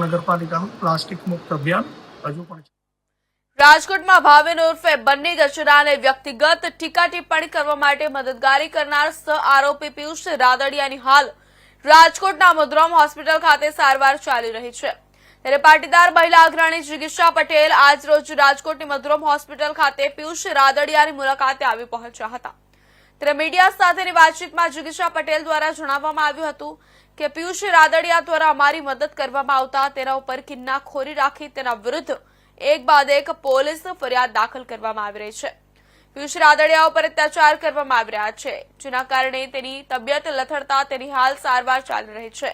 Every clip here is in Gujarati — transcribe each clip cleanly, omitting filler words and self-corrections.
મહાનગરપાલિકાનું પ્લાસ્ટિક મુક્ત અભિયાન હજુ પણ રાજકોટમાં ભાવેન ઉર્ફે બન્ની ગજરાને વ્યક્તિગત ટીકા ટિપ્પણી કરવા માટે મદદગારી કરનાર આરોપી પિયુષ રાદડિયાની હાલ રાજકોટના મુદ્રમ હોસ્પિટલ ખાતે સારવાર ચાલી રહી છે। ત્યારે પાટીદાર મહિલા અગ્રણી જિગીશા પટેલ આજ રોજ રાજકોટની મધુરમ હોસ્પિટલ ખાતે પિયુષ રાદડિયાની મુલાકાતે આવી પહોંચ્યા હતા। ત્યારે મીડિયા સાથેની વાતચીતમાં જિગીશા પટેલ દ્વારા જણાવવામાં આવ્યું હતું કે પિયુષ રાદડિયા દ્વારા અમારી મદદ કરવામાં આવતા તેના ઉપર કિન્નાખોરી રાખી તેના વિરુદ્ધ એક બાદ એક પોલીસ ફરિયાદ દાખલ કરવામાં આવી રહી છે। પિયુષ રાદડિયા ઉપર અત્યાચાર કરવામાં આવી રહ્યા છે, જેના કારણે તેની તબિયત લથડતા તેની હાલ સારવાર ચાલી રહી છે।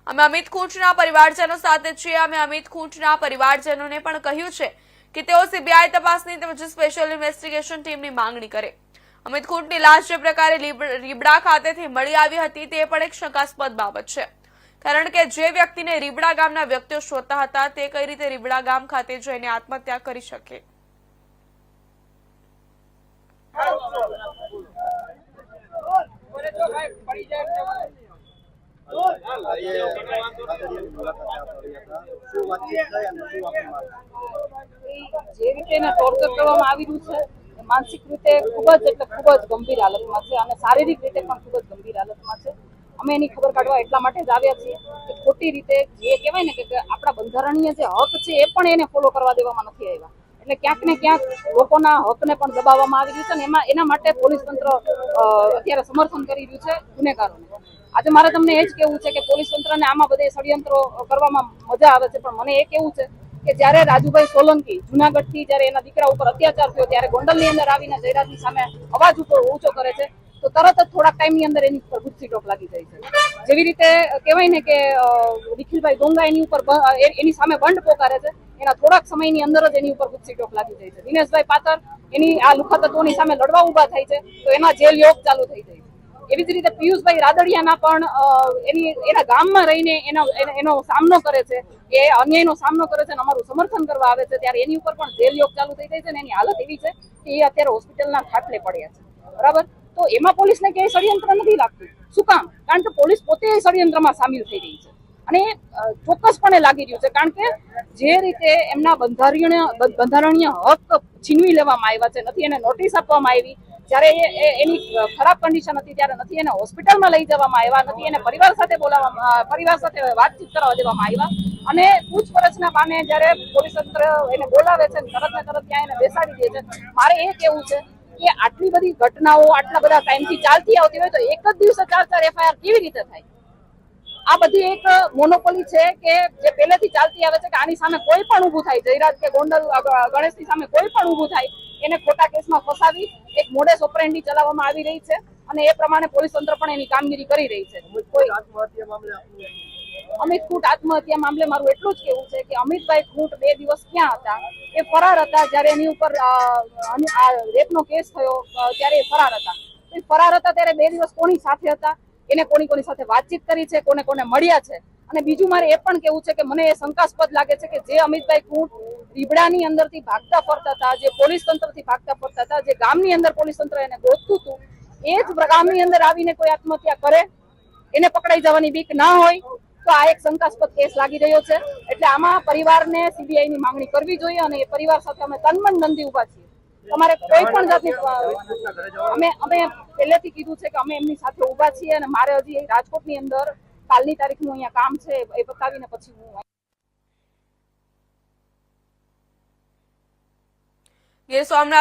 અમે અમિત ખૂંટના પરિવારજનો સાથે છીએ। અમે અમિત ખૂંટના પરિવારજનોને પણ કહ્યું છે કે તેઓ સીબીઆઈ તપાસની તેમજ સ્પેશિયલ ઇન્વેસ્ટિગેશન ટીમની માંગણી કરે। અમિત ખૂંટની લાશ જે પ્રકારે રીબડા ખાતેથી મળી આવી હતી તે પણ એક શંકાસ્પદ બાબત છે, કારણ કે જે વ્યક્તિને રીબડા ગામના વ્યક્તિઓ શોધતા હતા તે કઈ રીતે રીબડા ગામ ખાતે જઈને આત્મહત્યા કરી શકે। જે રીતે એને ટોર્ચર કરવામાં આવી રહ્યું છે, માનસિક રીતે ખૂબ જ ગંભીર હાલતમાં છે અને શારીરિક રીતે પણ ખૂબ જ ગંભીર હાલતમાં છે। અમે એની ખબર કાઢવા એટલા માટે જ આવ્યા છીએ કે ખોટી રીતે જે કહેવાય ને કે આપણા બંધારણીય જે હક છે એ પણ એને ફોલો કરવા દેવામાં નથી આવ્યા, એટલે ક્યાંક ને ક્યાંક લોકોના હકને પણ દબાવવામાં આવી રહ્યું છે અને એના માટે પોલીસ તંત્ર અત્યારે સમર્થન કરી રહ્યું છે ગુનેગારોને। આજે મારે તમને એ જ કહેવું છે કે પોલીસ તંત્રને આમાં બધે ષડયંત્રો કરવામાં મજા આવે છે, પણ મને એ કહેવું છે કે જ્યારે રાજુભાઈ સોલંકી જુનાગઢથી જ્યારે એના દીકરા ઉપર અત્યાચાર થયો ત્યારે ગોંડલની અંદર આવીને જયરાજની સામે અવાજ ઊંચો કરે છે, તો તરત જ થોડાક ટાઈમની અંદર એની ઉપર ગુસ્સી ટોક લાગી જાય છે। જેવી રીતે કહેવાય ને કે નિખિલભાઈ ડોંગા એની ઉપર એની સામે બંધ પોકારે છે, એના થોડાક સમયની અંદર જ એની ઉપર ગુસ્સી ટોક લાગી જાય છે। દિનેશભાઈ પાતર એની આ લુખા તત્વોની સામે લડવા ઉભા થાય છે તો એના જેલ યોગ ચાલુ થઈ જાય છે। એવી જ રીતે પિયુષભાઈ રાદડિયાના પણ એના ગામમાં રહીને એનો સામનો કરે છે, એ અન્યાયનો સામનો કરે છે અને અમારું સમર્થન કરવા આવે છે, ત્યારે એની ઉપર પણ જેલ યોગ ચાલુ થઈ જાય છે અને એની હાલત એવી છે કે એ અત્યારે હોસ્પિટલના ખાટલે પડ્યા છે, બરાબર। તો એમાં પોલીસને ક્યાંય ષડયંત્ર નથી લાગતું। શું કામ? કારણ કે પોલીસ પોતે ષડયંત્રમાં સામેલ થઈ રહી છે અને ચોક્કસપણે લાગી રહ્યું છે, કારણ કે જે રીતે એમના બંધારણીય હક છીનવી લેવામાં આવ્યા છે, નથી એને નોટિસ આપવામાં આવી, જ્યારે એની ખરાબ કન્ડિશન હતી ત્યારે નથી એને હોસ્પિટલમાં લઈ જવામાં આવ્યા, નથી એને પરિવાર સાથે વાતચીત કરવા દેવામાં આવ્યા અને પૂછપરછના બાને જ્યારે પોલીસ તંત્ર એને બોલાવે છે તરત ને તરત ત્યાં એને બેસાડી દે છે। મારે એ કેવું છે કે આટલી બધી ઘટનાઓ આટલા બધા ટાઈમથી ચાલતી આવતી હોય તો એક જ દિવસે 4 FIR કેવી રીતે થાય? આ બધી એક મોનોપોલી છે કે જે પહેલેથી ચાલતી આવે છે કે આની સામે કોઈ પણ ઊભું થાય, જયરાજ કે ગોંડલ ગણેશની સામે કોઈ પણ ઊભું થાય એને ખોટા કેસમાં ફસાવી એક મોડેસ ઓપરેન્ડી ચલાવવામાં આવી રહી છે અને એ પ્રમાણે પોલીસ તંત્ર પણ એની કામગીરી કરી રહી છે। અમિત ખૂંટ આત્મહત્યા મામલે મારું એટલું જ કેવું છે કે અમિતભાઈ ખૂંટ 2 દિવસ ક્યાં હતા? એ ફરાર હતા। જ્યારે એની ઉપર રેપનો કેસ થયો ત્યારે એ ફરાર હતા। એ ફરાર હતા ત્યારે 2 દિવસ કોની સાથે હતા, એને કોની સાથે વાતચીત કરી છે, કોને મળ્યા છે? અને બીજું મારે એ પણ કેવું છે કે મને એ શંકાસ્પદ લાગે છે કે જે અમિતભાઈ ખૂંટ રીબડાની અંદરથી ભાગતા ફરતા હતા, જે પોલીસ તંત્રથી ભાગતા ફરતા હતા, જે ગામની અંદર પોલીસ તંત્ર એને ગોતતું હતું, એ જ ગામની અંદર આવીને કોઈ આત્મહત્યા કરે, એને પકડાઈ જવાની બીક ના હોય તો આ એક શંકાસ્પદ કેસ લાગી રહ્યો છે। એટલે આમાં પરિવારને સીબીઆઈની માંગણી કરવી જોઈએ અને એ પરિવાર સાથે અમે તનમન બંધી ઉભા છીએ। તમારે કોઈ પણ જાતની અમે પહેલેથી કીધું છે કે અમે એમની સાથે ઉભા છીએ અને મારે હજી રાજકોટની અંદર કાલની તારીખનું અહીંયા કામ છે એ બતાવીને પછી હું ગીર સોમનાથ